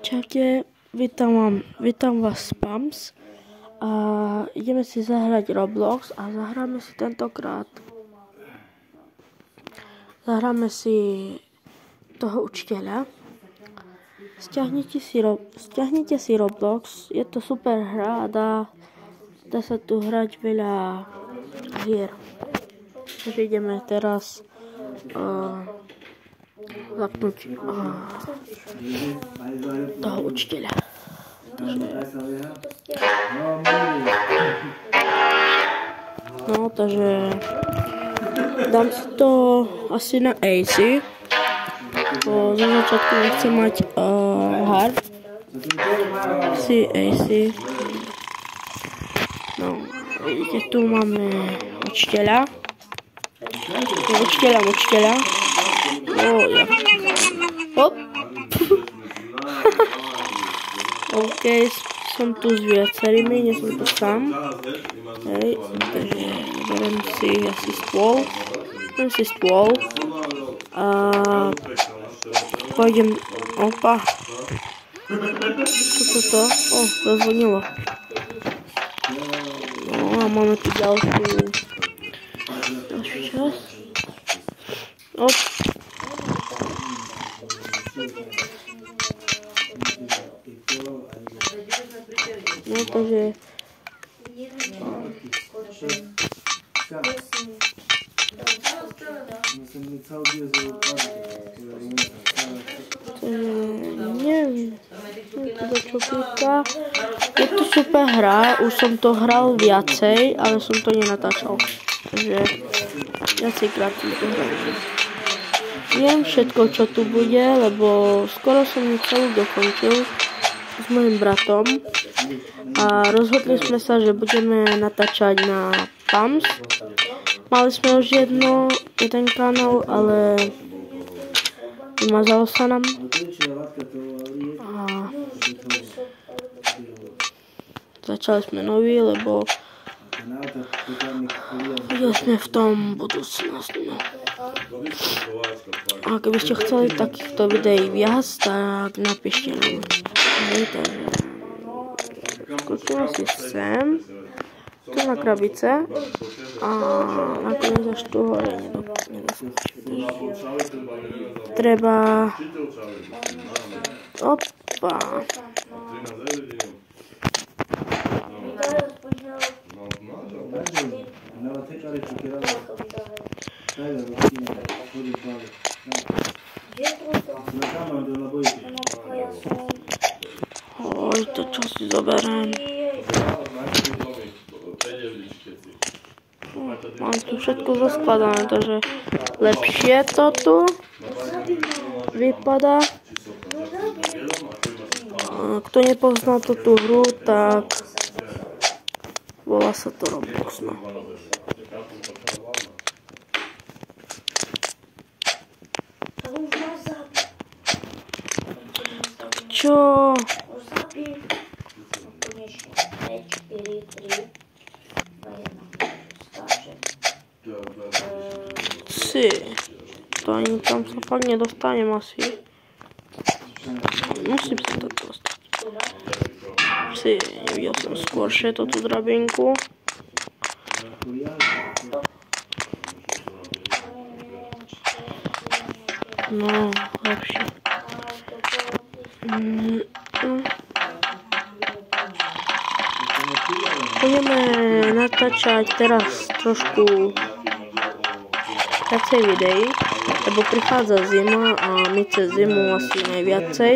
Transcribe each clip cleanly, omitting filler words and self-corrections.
Čaute, vítam vás z PAMS a ideme si zahrať Roblox a zahráme si tentokrát. Zahráme si toho učiteľa. Stiahnite si Roblox, je to super hra a dá sa tu hrať veľa hier. Takže ideme teraz zapnúť toho učiteľa. Takže dám si to asi na AC. Zo začiatku nechcem mať hard. Si AC. No, vidíte, tu máme učiteľa. Učiteľa. Hop. OK, som tu s viacerými, nie som tu sám. Hej, takže berem si asi stôl. A pôjdem, opa. Čo toto? Zazvonilo. No a máme tu ďalšiu časť. Op. No takže neviem, čo pýta. Je to super hra, už som to hral viacej, ale som to nenatáčal. Takže viacejkrát som to hral. Viem všetko, čo tu bude, lebo skoro som ju celú dokončil s mojim bratom a rozhodli sme sa, že budeme natáčať na PAMS. Mali sme už jeden kanál, ale vymazalo sa nám a začali sme nový, lebo videli sme v tom budúcnosť. A keby ste chceli takýchto videí viac, tak napíšte nám. Takže skúšame si sem, tu na krabice a nakoniec až tu hore nedoskočím. Treba... Opa. To čo si zoberiem. Mám tu všetko zaskladané, takže lepšie to tu vypadá. Kto nepoznal tú hru, tak volá sa to Roblox. Čo? To ani tam sa fakt nedostanem asi. Musím sa tak dostať. Nevidel som skôršie túto drabinku. No, lepšie. Budeme natáčať teraz trošku viacej videí, lebo prichádza zima a my cez zimu asi najviacej,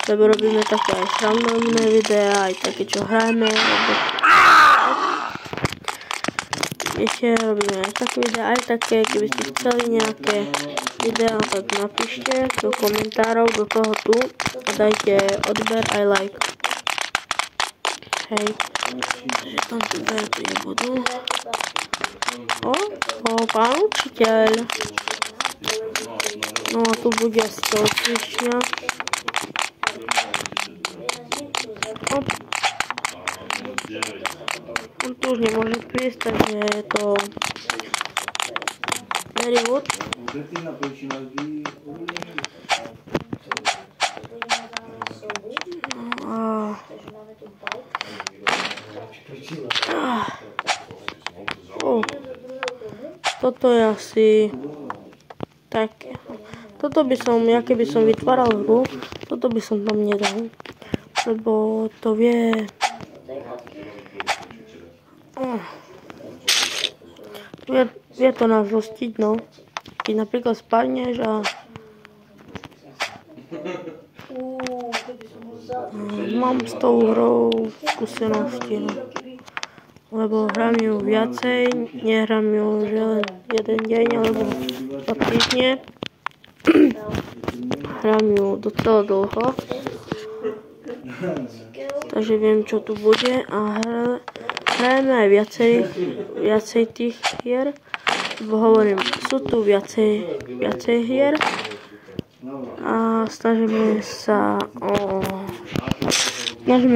lebo robíme také aj srandovné videá, aj také, čo hrajeme, viete, robíme aj také videá, aj také, keby ste chceli nejaké videá, tak napíšte do komentárov do toho tu a dajte odber aj like. Hej, takže tam tu budú. Pán učiteľ. No a tu bude z toho svišňa. On tu už nemôže prísť, takže je to very good. Toto je asi také. Toto by som, ja keby som vytváral hru, toto by som tam nedal. Lebo to vie... Vie to nás zostiť, no. Keď napríklad spadneš a... Mám s tou hrou skúsenosti, no. Lebo hrám ju viacej, nehrám ju len jeden deň alebo 2 týždne. Hrám ju docela dlho. Takže viem, čo tu bude a hrajeme aj viacej tých hier. Hovorím, sú tu viacej hier a snažíme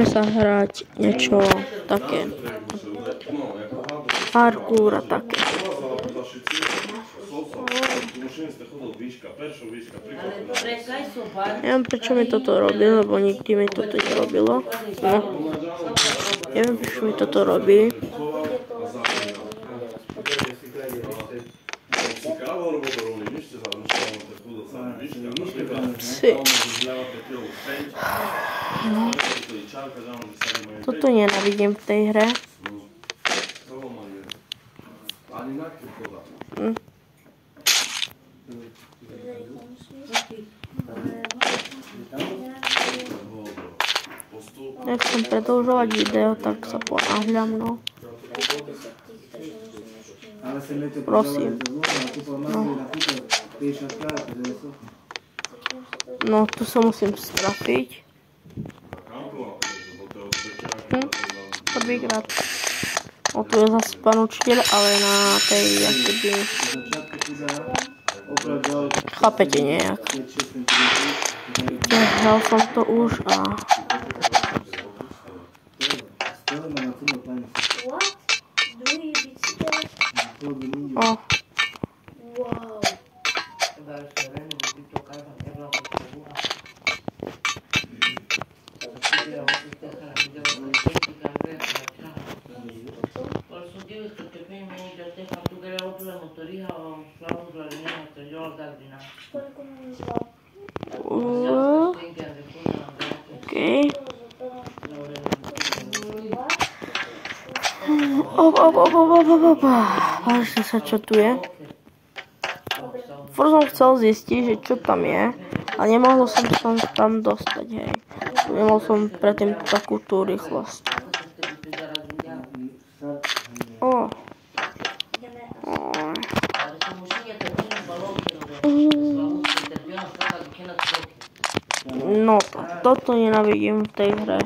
sa hrať niečo také parkour a také. Neviem, prečo mi toto robí, lebo nikdy mi toto nerobilo. No. Neviem, prečo mi toto robí. No. Toto nenávidím v tej hre. Nechcem predĺžovať video, tak sa ponáhľam, no. Prosím. No, tu sa musím strafiť. Prvýkrát. Tu je zase pán učiteľ, ale na tej jakoby... Chápete nejak. Hral som to už a... Vážte sa, čo tu je. Furt som chcel zistiť, že čo tam je, a nemohol som sa tam dostať, hej. Nemohol som predtým takú tú rýchlosť. No, toto nenávidím v tej hre.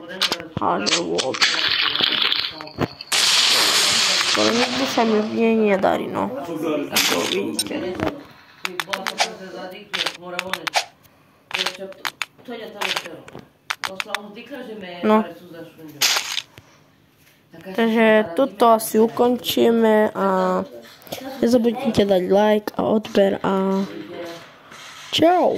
Háže vôbec. Ale nikdy sa mi v nej nedarí, no. Ako vidíte. No. Takže toto asi ukončíme a nezabudnite dať like a odber a čau.